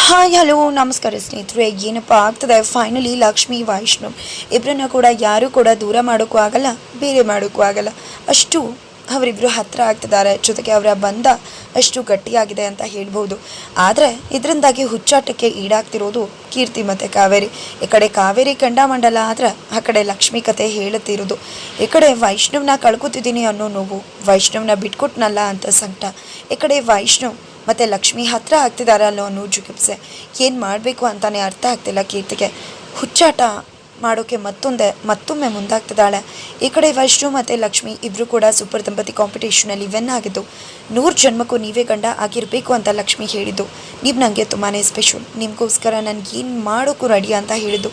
Hi hello ನಮಸ್ಕಾರ ಸ್ನೇಹಿತರೆ. ಏನಪ್ಪ ಆಗ್ತದೆ, ಫೈನಲಿ ಲಕ್ಷ್ಮಿ ವೈಷ್ಣವ್ ಇಬ್ಬರನ್ನ ಕೂಡ ಯಾರೂ ಕೂಡ ದೂರ ಮಾಡೋಕ್ಕೂ ಆಗಲ್ಲ, ಬೇರೆ ಮಾಡೋಕ್ಕೂ ಆಗಲ್ಲ. ಅಷ್ಟು ಅವರಿಬ್ಬರು ಹತ್ತಿರ ಆಗ್ತಿದ್ದಾರೆ. ಜೊತೆಗೆ ಅವರ ಬಂಧ ಅಷ್ಟು ಗಟ್ಟಿಯಾಗಿದೆ ಅಂತ ಹೇಳ್ಬೋದು. ಆದರೆ ಇದರಿಂದಾಗಿ ಹುಚ್ಚಾಟಕ್ಕೆ ಈಡಾಗ್ತಿರೋದು ಕೀರ್ತಿ ಮತ್ತು ಕಾವೇರಿ. ಈ ಕಡೆ ಕಾವೇರಿ ಕೆಂಡಾಮಂಡಲ ಆದ್ರೆ ಆ ಕಡೆ ಲಕ್ಷ್ಮಿ ಕತೆ ಹೇಳುತ್ತಿರೋದು. ಈ ಕಡೆ ವೈಷ್ಣವ್ನ ಕಳ್ಕೊತಿದ್ದೀನಿ ಅನ್ನೋ ನೋವು, ವೈಷ್ಣವ್ನ ಬಿಟ್ಕೊಟ್ನಲ್ಲ ಅಂತ ಸಂಕಟ. ಈ ಕಡೆ ವೈಷ್ಣವ್ ಮತ್ತು ಲಕ್ಷ್ಮಿ ಹತ್ತಿರ ಆಗ್ತಿದ್ದಾರಲ್ಲೋ ಅನ್ನೋ ಜುಗುಪ್ಸೆ. ಏನು ಮಾಡಬೇಕು ಅಂತಲೇ ಅರ್ಥ ಆಗ್ತಿಲ್ಲ ಕೀರ್ತಿಗೆ. ಹುಚ್ಚಾಟ ಮಾಡೋಕ್ಕೆ ಮತ್ತೊಮ್ಮೆ ಮುಂದಾಗ್ತಿದ್ದಾಳೆ. ಈ ಕಡೆ ವೈಷ್ಣು ಮತ್ತು ಲಕ್ಷ್ಮಿ ಇಬ್ಬರು ಕೂಡ ಸೂಪರ್ ದಂಪತಿ ಕಾಂಪಿಟೇಷನಲ್ಲಿ ವಿನ್ ಆಗಿದ್ದು, 100 ಜನ್ಮಕ್ಕೂ ನೀವೇ ಗಂಡ ಆಗಿರಬೇಕು ಅಂತ ಲಕ್ಷ್ಮಿ ಹೇಳಿದ್ದು. ನೀವು ನನಗೆ ತುಂಬಾ ಸ್ಪೆಷಲ್, ನಿಮಗೋಸ್ಕರ ನನಗೆ ಏನು ಮಾಡೋಕ್ಕೂ ರೆಡಿ ಅಂತ ಹೇಳಿದ್ದು.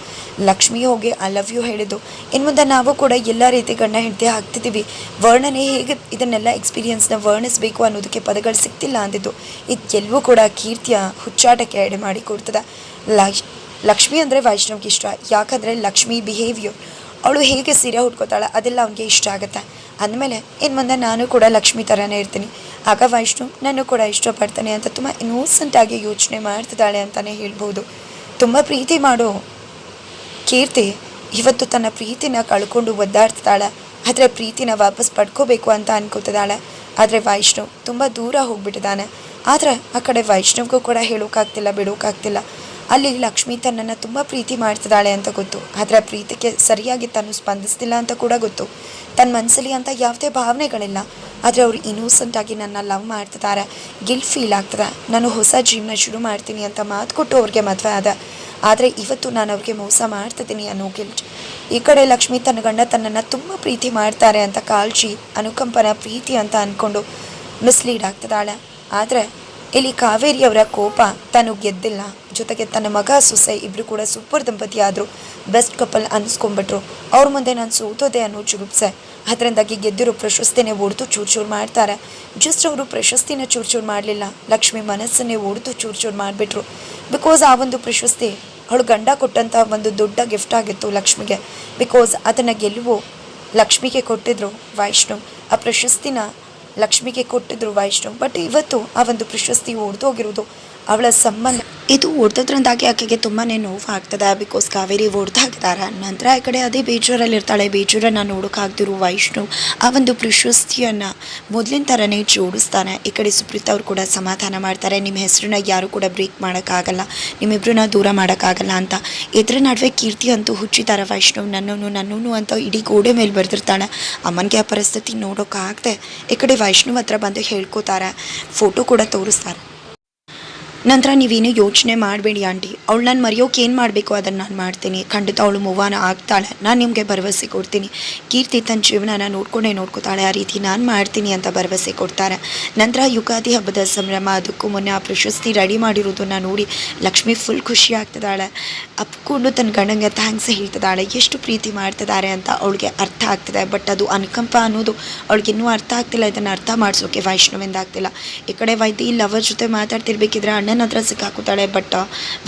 ಲಕ್ಷ್ಮಿ ಹೋಗಿ ಐ ಲವ್ ಯು ಹೇಳಿದ್ದು. ಇನ್ನು ಮುಂದೆ ನಾವು ಕೂಡ ಎಲ್ಲ ರೀತಿ ಗಂಡ ಹೆಂಡತಿ ಆಗ್ತಿದ್ದೀವಿ, ವರ್ಣನೆ ಹೇಗೆ ಇದನ್ನೆಲ್ಲ ಎಕ್ಸ್ಪೀರಿಯನ್ಸ್ನ ವರ್ಣಿಸಬೇಕು ಅನ್ನೋದಕ್ಕೆ ಪದಗಳು ಸಿಗ್ತಿಲ್ಲ ಅಂದಿದ್ದು. ಇದೆಲ್ಲವೂ ಕೂಡ ಕೀರ್ತಿಯ ಹುಚ್ಚಾಟಕ್ಕೆ ಎಡೆ ಮಾಡಿ ಕೊಡ್ತದೆ. ಲಕ್ಷ್ಮಿ ಅಂದರೆ ವೈಷ್ಣವ್ಗೆ ಇಷ್ಟ. ಯಾಕಂದರೆ ಲಕ್ಷ್ಮಿ ಬಿಹೇವಿಯರ್, ಅವಳು ಹೇಗೆ ಸೀರೆ ಉಟ್ಕೋತಾಳೆ ಅದೆಲ್ಲ ಅವನಿಗೆ ಇಷ್ಟ ಆಗುತ್ತೆ. ಅಂದಮೇಲೆ ಇನ್ನು ಮುಂದೆ ನಾನು ಕೂಡ ಲಕ್ಷ್ಮಿ ಥರನೇ ಇರ್ತೀನಿ, ಆಗ ವೈಷ್ಣವ್ ನಾನು ಕೂಡ ಇಷ್ಟಪಡ್ತಾನೆ ಅಂತ ತುಂಬ ಇನ್ನೋಸೆಂಟಾಗಿ ಯೋಚನೆ ಮಾಡ್ತಿದ್ದಾಳೆ ಅಂತಲೇ ಹೇಳ್ಬೋದು. ತುಂಬ ಪ್ರೀತಿ ಮಾಡೋ ಕೀರ್ತಿ ಇವತ್ತು ತನ್ನ ಪ್ರೀತಿನ ಕಳ್ಕೊಂಡು ಒದ್ದಾಡ್ತಿದ್ದಾಳೆ. ಆದರೆ ಪ್ರೀತಿನ ವಾಪಸ್ ಪಡ್ಕೋಬೇಕು ಅಂತ ಅನ್ಕೋತಿದ್ದಾಳೆ. ಆದರೆ ವೈಷ್ಣವ್ ತುಂಬ ದೂರ ಹೋಗ್ಬಿಟ್ಟಿದ್ದಾನೆ. ಆದರೆ ಆ ಕಡೆ ವೈಷ್ಣವ್ಗೂ ಕೂಡ ಹೇಳೋಕ್ಕಾಗ್ತಿಲ್ಲ, ಬಿಡೋಕ್ಕಾಗ್ತಿಲ್ಲ. ಅಲ್ಲಿ ಲಕ್ಷ್ಮಿ ತನ್ನನ್ನು ತುಂಬ ಪ್ರೀತಿ ಮಾಡ್ತಿದ್ದಾಳೆ ಅಂತ ಗೊತ್ತು. ಆದರೆ ಆ ಪ್ರೀತಿಗೆ ಸರಿಯಾಗಿ ತಾನು ಸ್ಪಂದಿಸ್ತಿಲ್ಲ ಅಂತ ಕೂಡ ಗೊತ್ತು. ತನ್ನ ಮನಸ್ಸಲ್ಲಿ ಅಂತ ಯಾವುದೇ ಭಾವನೆಗಳಿಲ್ಲ. ಆದರೆ ಅವರು ಇನ್ನೋಸೆಂಟಾಗಿ ನನ್ನ ಲವ್ ಮಾಡ್ತಿದ್ದಾರೆ, ಗಿಲ್ಟ್ ಫೀಲ್ ಆಗ್ತದೆ, ನಾನು ಹೊಸ ಜೀವನ ಶುರು ಮಾಡ್ತೀನಿ ಅಂತ ಮಾತು ಕೊಟ್ಟು ಅವ್ರಿಗೆ ಮದುವೆ ಆದ. ಆದರೆ ಇವತ್ತು ನಾನು ಅವ್ರಿಗೆ ಮೋಸ ಮಾಡ್ತಿದ್ದೀನಿ ಅನ್ನೋ ಗಿಲ್ಟ್. ಈ ಕಡೆ ಲಕ್ಷ್ಮಿ ತನ್ನ ಗಂಡ ತನ್ನನ್ನು ತುಂಬ ಪ್ರೀತಿ ಮಾಡ್ತಾರೆ ಅಂತ ಕಾಳಜಿ, ಅನುಕಂಪನ, ಪ್ರೀತಿ ಅಂತ ಅಂದ್ಕೊಂಡು ಮಿಸ್ಲೀಡ್ ಆಗ್ತಿದ್ದಾಳೆ. ಆದರೆ ಇಲ್ಲಿ ಕಾವೇರಿಯವರ ಕೋಪ ತಾನು ಗೆದ್ದಿಲ್ಲ. ಜೊತೆಗೆ ತನ್ನ ಮಗ ಸೊಸೆ ಇಬ್ಬರು ಕೂಡ ಸೂಪರ್ ದಂಪತಿ ಆದರು, ಬೆಸ್ಟ್ ಕಪಲ್ ಅನ್ನಿಸ್ಕೊಂಡ್ಬಿಟ್ರು. ಅವ್ರ ಮುಂದೆ ನಾನು ಸೋತೋದೆ ಅನ್ನೋ ಜುಗುಪ್ಸೆ. ಅದರಿಂದಾಗಿ ಗೆದ್ದಿರೋ ಪ್ರಶಸ್ತಿನೇ ಒಡೆದು ಚೂರು ಮಾಡ್ತಾರೆ. ಜಸ್ಟ್ ಅವರು ಪ್ರಶಸ್ತಿನ ಚೂರು ಮಾಡಲಿಲ್ಲ, ಲಕ್ಷ್ಮಿ ಮನಸ್ಸನ್ನೇ ಒಡೆದು ಚೂರು ಮಾಡಿಬಿಟ್ರು. ಬಿಕಾಸ್ ಆ ಒಂದು ಪ್ರಶಸ್ತಿ ಅವಳು ಗಂಡ ಕೊಟ್ಟಂಥ ಒಂದು ದೊಡ್ಡ ಗಿಫ್ಟ್ ಆಗಿತ್ತು ಲಕ್ಷ್ಮಿಗೆ. ಬಿಕಾಸ್ ಅದನ್ನು ಗೆಲುವು ಲಕ್ಷ್ಮಿಗೆ ಕೊಟ್ಟಿದ್ರು ವೈಷ್ಣವ್. ಆ ಪ್ರಶಸ್ತಿನ ಲಕ್ಷ್ಮಿಗೆ ಕೊಟ್ಟಿದ್ರು ವೈಷ್ಣವ್. ಬಟ್ ಇವತ್ತು ಆ ಒಂದು ಪ್ರಶಸ್ತಿ ಒಡೆದೋಗಿರೋದು ಅವಳ ಸಂಬಂಧ. ಇದು ಒಡೆದ್ರಿಂದಾಗಿ ಆಕೆಗೆ ತುಂಬಾ ನೋವು ಆಗ್ತದೆ. ಬಿಕಾಸ್ ಕಾವೇರಿ ಒಡೆದಾಗಿದ್ದಾರೆ. ನಂತರ ಈ ಕಡೆ ಅದೇ ಬೇಜೂರಲ್ಲಿರ್ತಾಳೆ. ಬೇಜೂರನ್ನು ನೋಡೋಕ್ಕಾಗ್ದಿರೋ ವೈಷ್ಣವ್ ಆ ಒಂದು ಪ್ರಶಸ್ತಿಯನ್ನು ಮೊದಲಿನ ಥರನೇ ಜೋಡಿಸ್ತಾನೆ. ಈ ಕಡೆ ಸುಪ್ರೀತ್ ಅವರು ಕೂಡ ಸಮಾಧಾನ ಮಾಡ್ತಾರೆ. ನಿಮ್ಮ ಹೆಸರನ್ನ ಯಾರು ಕೂಡ ಬ್ರೇಕ್ ಮಾಡೋಕ್ಕಾಗಲ್ಲ, ನಿಮ್ಮಿಬ್ಬರನ್ನ ದೂರ ಮಾಡೋಕ್ಕಾಗಲ್ಲ ಅಂತ. ಇದ್ರ ನಡುವೆ ಕೀರ್ತಿ ಅಂತೂ ಹುಚ್ಚಿದ್ದಾರೆ. ವೈಷ್ಣವ್ ನನ್ನೂ ಅಂತ ಇಡೀ ಗೋಡೆ ಮೇಲೆ ಬರೆದಿರ್ತಾಳೆ. ಅಮ್ಮನಿಗೆ ಆ ಪರಿಸ್ಥಿತಿ ನೋಡೋಕ್ಕಾಗದೆ ಈ ಕಡೆ ವೈಷ್ಣವ್ ಹತ್ರ ಬಂದು ಹೇಳ್ಕೋತಾರೆ, ಫೋಟೋ ಕೂಡ ತೋರಿಸ್ತಾರೆ. ನಂತರ ನೀವೇನು ಯೋಚನೆ ಮಾಡಬೇಡಿ ಆಂಟಿ, ಅವಳು ನಾನು ಮರೆಯೋಕೆ ಏನು ಮಾಡಬೇಕು ಅದನ್ನು ನಾನು ಮಾಡ್ತೀನಿ, ಖಂಡಿತ ಅವಳು ಮೂವಾನ ಆಗ್ತಾಳೆ, ನಾನು ನಿಮಗೆ ಭರವಸೆ ಕೊಡ್ತೀನಿ. ಕೀರ್ತಿ ತನ್ನ ಜೀವನನ ನೋಡ್ಕೋತಾಳೆ, ಆ ರೀತಿ ನಾನು ಮಾಡ್ತೀನಿ ಅಂತ ಭರವಸೆ ಕೊಡ್ತಾರೆ. ನಂತರ ಯುಗಾದಿ ಹಬ್ಬದ ಸಂಭ್ರಮ, ಅದಕ್ಕೂ ಮೊನ್ನೆ ಆ ಪ್ರಶಸ್ತಿ ರೆಡಿ ಮಾಡಿರೋದನ್ನು ನೋಡಿ ಲಕ್ಷ್ಮಿ ಫುಲ್ ಖುಷಿ ಆಗ್ತಿದ್ದಾಳೆ. ಅಪ್ಕೊಂಡು ತನ್ನ ಗಂಡಂಗೆ ಥ್ಯಾಂಕ್ಸ್ ಹೇಳ್ತಿದ್ದಾಳೆ. ಎಷ್ಟು ಪ್ರೀತಿ ಮಾಡ್ತಿದ್ದಾರೆ ಅಂತ ಅವಳಿಗೆ ಅರ್ಥ ಆಗ್ತಿದೆ. ಬಟ್ ಅದು ಅನುಕಂಪ ಅನ್ನೋದು ಅವಳಿಗೆ ಇನ್ನೂ ಅರ್ಥ ಆಗ್ತಿಲ್ಲ. ಇದನ್ನು ಅರ್ಥ ಮಾಡಿಸೋಕೆ ವೈಷ್ಣವಿಂದ ಆಗ್ತಿಲ್ಲ. ಈ ಕಡೆ ವೈದ್ಯ ಲವರ್ ಜೊತೆ ಮಾತಾಡ್ತಿರ್ಬೇಕಿದ್ರೆ ಅಣ್ಣನ ಹತ್ರ ಸಿಕ್ಕಾಕೋತಾಳೆ. ಬಟ್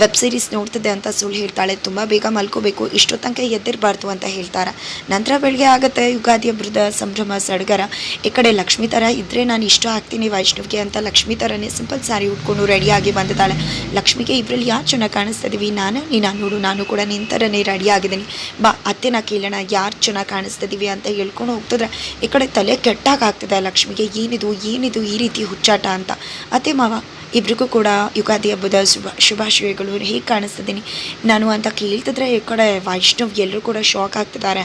ವೆಬ್ ಸೀರೀಸ್ ನೋಡ್ತಿದ್ದೆ ಅಂತ ಸುಳ್ಳು ಹೇಳ್ತಾಳೆ. ತುಂಬ ಬೇಗ ಮಲ್ಕೋಬೇಕು, ಇಷ್ಟೋ ತನಕ ಎದ್ದಿರಬಾರ್ದು ಅಂತ ಹೇಳ್ತಾರೆ. ನಂತರ ಬೆಳಗ್ಗೆ ಆಗುತ್ತೆ. ಯುಗಾದಿ ಹಬ್ಬದ ಸಂಭ್ರಮ ಸಡಗರ. ಈ ಕಡೆ ಲಕ್ಷ್ಮಿ ಥರ ಇದ್ದರೆ ನಾನು ಇಷ್ಟ ಆಗ್ತೀನಿ ವೈಷ್ಣವ್ಗೆ ಅಂತ ಲಕ್ಷ್ಮಿ ಥರನೇ ಸಿಂಪಲ್ ಸ್ಯಾರಿ ಉಟ್ಕೊಂಡು ರೆಡಿಯಾಗಿ ಬಂದಿದ್ದಾಳೆ. ಲಕ್ಷ್ಮಿಗೆ ಇಬ್ಬರಲ್ಲಿ ಯಾರು ಚೆನ್ನಾಗಿ ಕಾಣಿಸ್ತಿದ್ದೀವಿ, ನೀನು ನೋಡು, ನಾನು ಕೂಡ ನಿನ್ನ ಥರನೇ ರೆಡಿ ಆಗಿದ್ದೀನಿ, ಬಾ ಅತ್ತೆನ ಕೇಳೋಣ ಯಾರು ಚೆನ್ನಾಗಿ ಕಾಣಿಸ್ತಿದ್ದೀವಿ ಅಂತ ಹೇಳ್ಕೊಂಡು ಹೋಗ್ತಿದ್ರೆ ಈ ಕಡೆ ತಲೆ ಕೆಟ್ಟಾಗ್ತಿದೆ ಲಕ್ಷ್ಮಿಗೆ. ಏನಿದು ಈ ರೀತಿ ಹುಚ್ಚಾಟ ಅಂತ. ಅತ್ತೆ ಮಾವ ಇಬ್ರಿಗೂ ಕೂಡ ಯುಗಾದಿ ಹಬ್ಬದ ಶುಭಾಶಯಗಳು, ಹೇಗೆ ಕಾಣಿಸ್ತಿದ್ದೀನಿ ನಾನು ಅಂತ ಕೇಳ್ತಿದ್ರೆ ಈ ಕಡೆ ವೈಷ್ಣವ್ ಎಲ್ಲರೂ ಕೂಡ ಶಾಕ್ ಆಗ್ತಿದ್ದಾರೆ.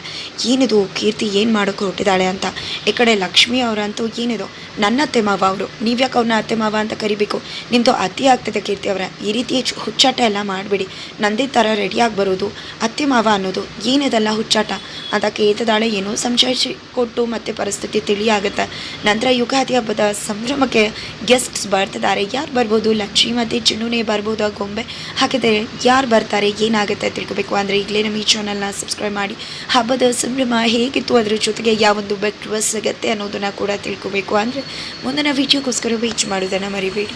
ಏನಿದು ಕೀರ್ತಿ ಏನು ಮಾಡೋಕ್ಕೆ ಹೊರಟಿದ್ದಾಳೆ ಅಂತ. ಈ ಕಡೆ ಲಕ್ಷ್ಮಿ ಅವರಂತೂ ಏನಿದು ನನ್ನ ಅತ್ತೆ ಮಾವ ಅವರು, ನೀವ್ಯಾಕೆ ಅವ್ರನ್ನ ಅತ್ತೆ ಮಾವ ಅಂತ ಕರಿಬೇಕು, ನಿಮ್ಮದು ಅತಿ ಆಗ್ತದೆ ಕೀರ್ತಿ ಅವರ, ಈ ರೀತಿ ಹುಚ್ಚಾಟ ಎಲ್ಲ ಮಾಡಬೇಡಿ, ನಂದೇ ಥರ ರೆಡಿಯಾಗಿ ಬರೋದು ಅತ್ತೆ ಮಾವ ಅನ್ನೋದು ಏನಿದೆಲ್ಲ ಹುಚ್ಚಾಟ ಅಂತ ಕೇಳ್ತಿದ್ದಾಳೆ. ಏನೋ ಸಂಶಯ ಕೊಟ್ಟು ಮತ್ತೆ ಪರಿಸ್ಥಿತಿ ತಿಳಿಯಾಗುತ್ತೆ. ನಂತರ ಯುಗಾದಿ ಹಬ್ಬದ ಸಂಭ್ರಮಕ್ಕೆ ಗೆಸ್ಟ್ಸ್ ಬರ್ತಿದ್ದಾರೆ. ಯಾರು ಬರ್ಬೋದು, ಲಕ್ಷ್ಮಿ ಮತ್ತು ಚಿನ್ನುನೇ ಬರ್ಬೋದು. ಆ ಗೊಂಬೆ ಹಾಕಿದರೆ ಯಾರು ಬರ್ತಾರೆ, ಏನಾಗುತ್ತೆ ತಿಳ್ಕೊಬೇಕು ಅಂದರೆ ಈಗಲೇ ನಮ್ಮ ಈ ಚಾನಲ್ನ ಸಬ್ಸ್ಕ್ರೈಬ್ ಮಾಡಿ. ಹಬ್ಬದ ಸಂಭ್ರಮ ಹೇಗಿತ್ತು, ಅದ್ರ ಜೊತೆಗೆ ಯಾವೊಂದು ಬೆಸ್ಟ್ ಸಿಗುತ್ತೆ ಅನ್ನೋದನ್ನು ಕೂಡ ತಿಳ್ಕೊಬೇಕು ಅಂದರೆ ಮುಂದಿನ ವಿಡಿಯೋಗೋಸ್ಕರ ವೇಟ್ ಮಾಡೋದನ್ನು ಮರಿಬೇಡಿ.